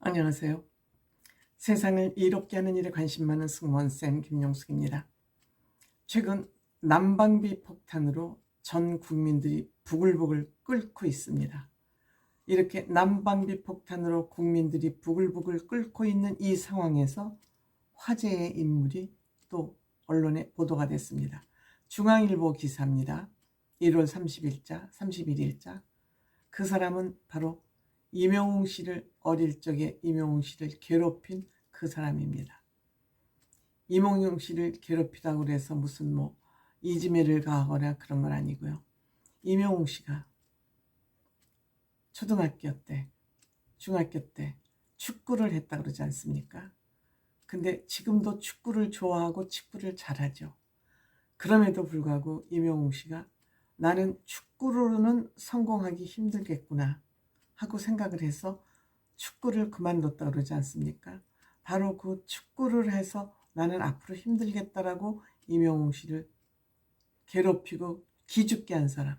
안녕하세요. 세상을 이롭게 하는 일에 관심 많은 승무원쌤 김용숙입니다. 최근 난방비 폭탄으로 전 국민들이 부글부글 끓고 있습니다. 이렇게 난방비 폭탄으로 국민들이 부글부글 끓고 있는 이 상황에서 화제의 인물이 또 언론에 보도가 됐습니다. 중앙일보 기사입니다. 1월 31일자. 그 사람은 바로 임영웅 씨를 어릴 적에 임영웅 씨를 괴롭힌 그 사람입니다. 임영웅 씨를 괴롭히다고 해서 무슨 이지매를 가하거나 그런 건 아니고요. 임영웅 씨가 초등학교 때, 중학교 때 축구를 했다 그러지 않습니까? 근데 지금도 축구를 좋아하고 축구를 잘하죠. 그럼에도 불구하고 임영웅 씨가 나는 축구로는 성공하기 힘들겠구나 하고 생각을 해서 축구를 그만뒀다 그러지 않습니까? 바로 그 축구를 해서 나는 앞으로 힘들겠다라고 임영웅 씨를 괴롭히고 기죽게 한 사람,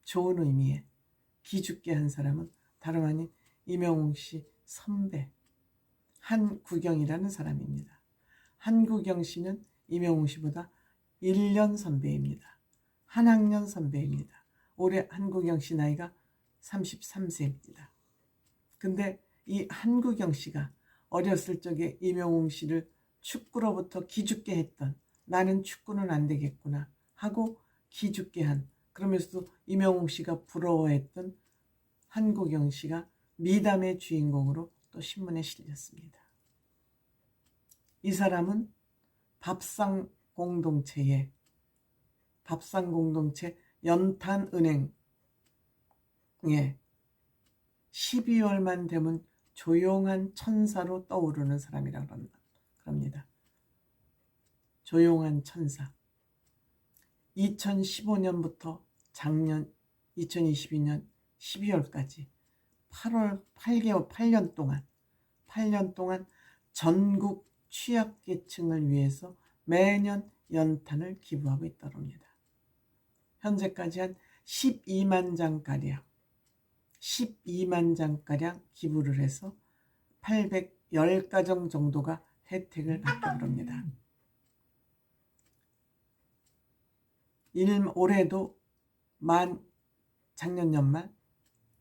좋은 의미의 기죽게 한 사람은 다름 아닌 임영웅 씨 선배 한구경이라는 사람입니다. 한구경 씨는 임영웅 씨보다 1년 선배입니다. 한 학년 선배입니다. 올해 한구경 씨 나이가 33세입니다. 근데 이 한구경 씨가 어렸을 적에 임영웅 씨를 축구로부터 기죽게 했던, 나는 축구는 안 되겠구나 하고 기죽게 한, 그러면서도 임영웅 씨가 부러워했던 한구경 씨가 미담의 주인공으로 또 신문에 실렸습니다. 이 사람은 밥상 공동체 연탄은행에 12월만 되면 조용한 천사로 떠오르는 사람이라고 합니다. 조용한 천사. 2015년부터 작년 2022년 12월까지 8년 동안 전국 취약계층을 위해서 매년 연탄을 기부하고 있다고 합니다. 현재까지 한 12만 장가량 기부를 해서 810가정 정도가 혜택을 받다고 합니다. 올해도 작년 연말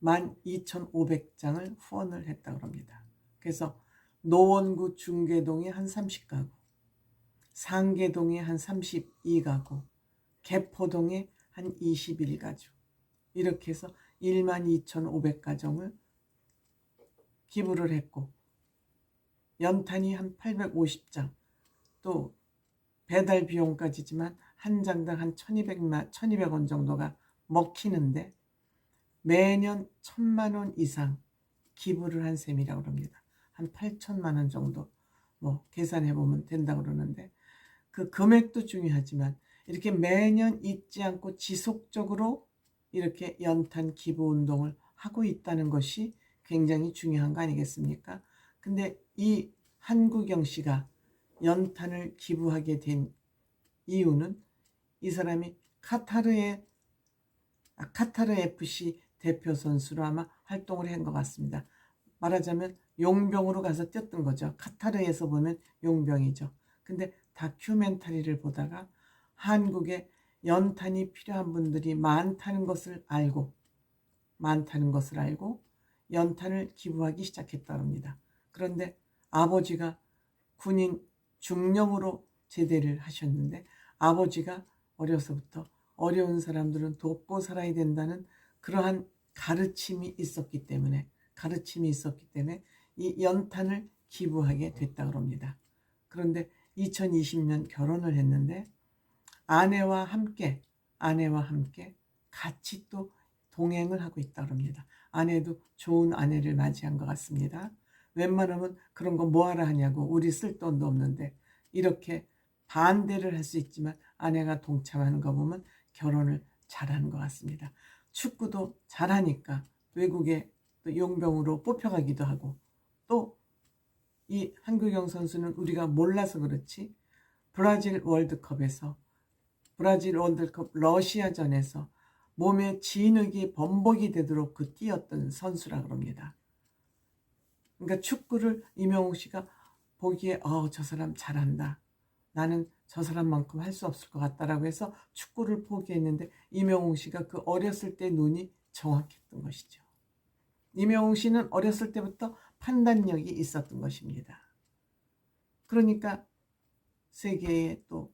12,500장을 후원을 했다고 합니다. 그래서 노원구 중계동에 한 30가구, 상계동에 한 32가구, 개포동에 한 21가구, 이렇게 해서 12,500가정을 기부를 했고, 연탄이 한 850장, 또 배달 비용까지지만 한 장당 한 1,200원 정도가 먹히는데 매년 1,000만 원 이상 기부를 한 셈이라고 합니다. 한 8천만 원 정도 계산해 보면 된다고 그러는데, 그 금액도 중요하지만 이렇게 매년 잊지 않고 지속적으로 이렇게 연탄 기부 운동을 하고 있다는 것이 굉장히 중요한 거 아니겠습니까? 근데 이 한구경 씨가 연탄을 기부하게 된 이유는 이 사람이 카타르 FC 대표 선수로 아마 활동을 한 것 같습니다. 말하자면 용병으로 가서 뛰었던 거죠. 카타르에서 보면 용병이죠. 근데 다큐멘터리를 보다가 한국에 연탄이 필요한 분들이 많다는 것을 알고 연탄을 기부하기 시작했다고 합니다. 그런데 아버지가 군인 중령으로 제대를 하셨는데, 아버지가 어려서부터 어려운 사람들은 돕고 살아야 된다는 그러한 가르침이 있었기 때문에 이 연탄을 기부하게 됐다고 합니다. 그런데 2020년 결혼을 했는데 아내와 함께 같이 또 동행을 하고 있다고 합니다. 아내도 좋은 아내를 맞이한 것 같습니다. 웬만하면 그런 거 뭐하러 하냐고, 우리 쓸 돈도 없는데, 이렇게 반대를 할 수 있지만 아내가 동참하는 거 보면 결혼을 잘하는 것 같습니다. 축구도 잘하니까 외국에 또 용병으로 뽑혀가기도 하고, 또 이 한구경 선수는 우리가 몰라서 그렇지 브라질 월드컵 러시아전에서 몸에 진흙이 범벅이 되도록 뛰었던 선수라고 합니다. 그러니까 축구를 임영웅 씨가 보기에 저 사람 잘한다. 나는 저 사람만큼 할 수 없을 것 같다라고 해서 축구를 포기했는데 임영웅 씨가 그 어렸을 때 눈이 정확했던 것이죠. 임영웅 씨는 어렸을 때부터 판단력이 있었던 것입니다. 그러니까 세계에 또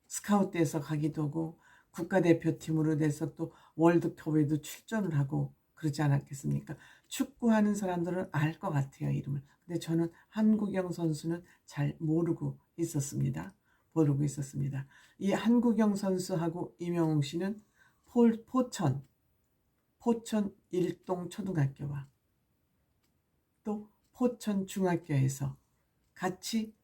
스카웃돼서 가기도 하고 국가대표팀으로 돼서 또 월드컵에도 출전을 하고 그러지 않았겠습니까? 축구하는 사람들은 알 것 같아요, 이름을. 근데 저는 한국영 선수는 잘 모르고 있었습니다. 모르고 있었습니다. 이 한국영 선수하고 임영웅 씨는 포천 일동 초등학교와 또 포천 중학교에서 같이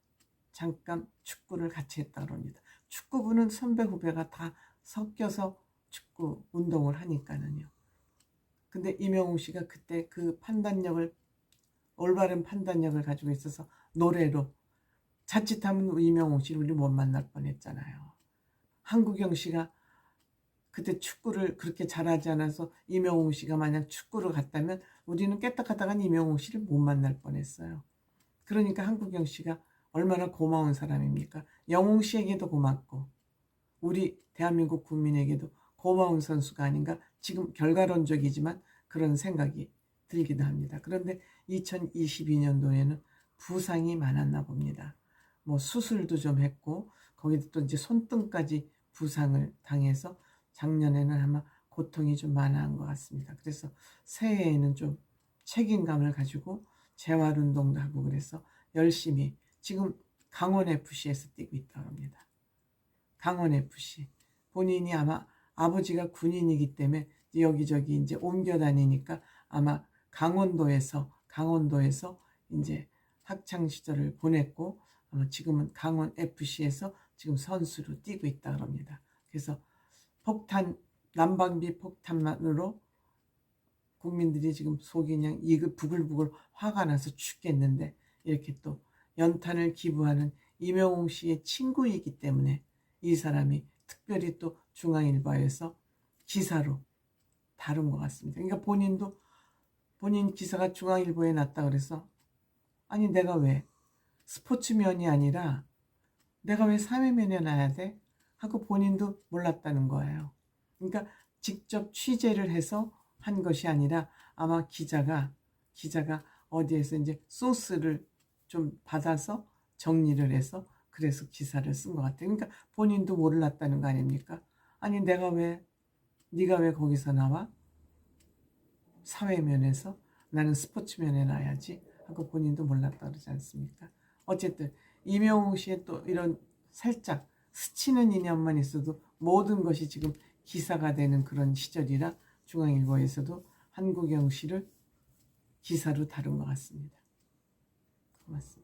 잠깐 축구를 같이 했다고 합니다. 축구부는 선배 후배가 다 섞여서 축구 운동을 하니까는요. 근데 임영웅 씨가 그때 그 올바른 판단력을 가지고 있어서 노래로 자칫하면 임영웅 씨를 우리 못 만날 뻔했잖아요. 한국영 씨가 그때 축구를 그렇게 잘하지 않아서 임영웅 씨가 만약 축구를 갔다면 우리는 깨딱하다간 임영웅 씨를 못 만날 뻔했어요. 그러니까 한국영 씨가 얼마나 고마운 사람입니까? 영웅 씨에게도 고맙고 우리 대한민국 국민에게도 고마운 선수가 아닌가, 지금 결과론적이지만 그런 생각이 들기도 합니다. 그런데 2022년도에는 부상이 많았나 봅니다. 뭐 수술도 좀 했고 거기도 또 이제 손등까지 부상을 당해서 작년에는 아마 고통이 좀 많아한 것 같습니다. 그래서 새해에는 좀 책임감을 가지고 재활운동도 하고 그래서 열심히 지금 강원FC에서 뛰고 있다고 합니다. 강원FC. 본인이 아마 아버지가 군인이기 때문에 여기저기 이제 옮겨 다니니까 아마 강원도에서 이제 학창 시절을 보냈고 아마 지금은 강원FC에서 지금 선수로 뛰고 있다고 합니다. 그래서 난방비 폭탄만으로 국민들이 지금 속이 그냥 부글부글 화가 나서 죽겠는데 이렇게 또 연탄을 기부하는 임영웅 씨의 친구이기 때문에 이 사람이 특별히 또 중앙일보에서 기사로 다룬 것 같습니다. 그러니까 본인 기사가 중앙일보에 났다 그래서 아니 내가 왜 스포츠면이 아니라 내가 왜 사회면에 나야 돼? 하고 본인도 몰랐다는 거예요. 그러니까 직접 취재를 해서 한 것이 아니라 아마 기자가 어디에서 이제 소스를 좀 받아서 정리를 해서 그래서 기사를 쓴 것 같아요. 그러니까 본인도 몰랐다는 거 아닙니까? 아니 네가 왜 거기서 나와? 사회면에서 나는 스포츠면에 나야지 하고 본인도 몰랐다 그러지 않습니까? 어쨌든 임영웅 씨의 또 이런 살짝 스치는 인연만 있어도 모든 것이 지금 기사가 되는 그런 시절이라 중앙일보에서도 한국영 씨를 기사로 다룬 것 같습니다. 고맙습니다.